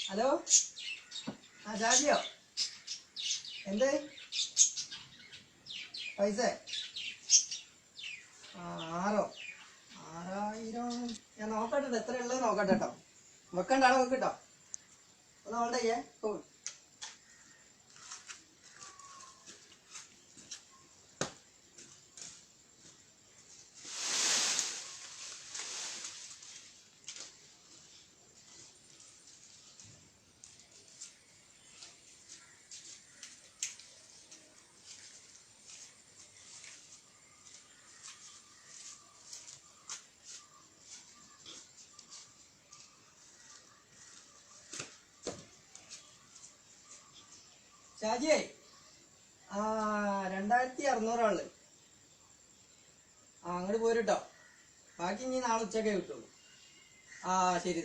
Hello, ആ ഷാജിയോ? എന്ത് പൈസ? 6000 ഞാൻ നോക്കട്ടെ, എത്ര ഉള്ളത് നോക്കട്ടെ കേട്ടോ. വെക്കണ്ടാണോ? വെക്കിട്ടോ, ഒന്ന് ഹോൾഡ് ചെയ്യേ. ഷാജിയേ, 2600 അങ്ങോട്ട് പോരുട്ടോ. ബാക്കി ഇനി നാളെ ഉച്ചക്കേ കിട്ടുള്ളൂ. ശരി.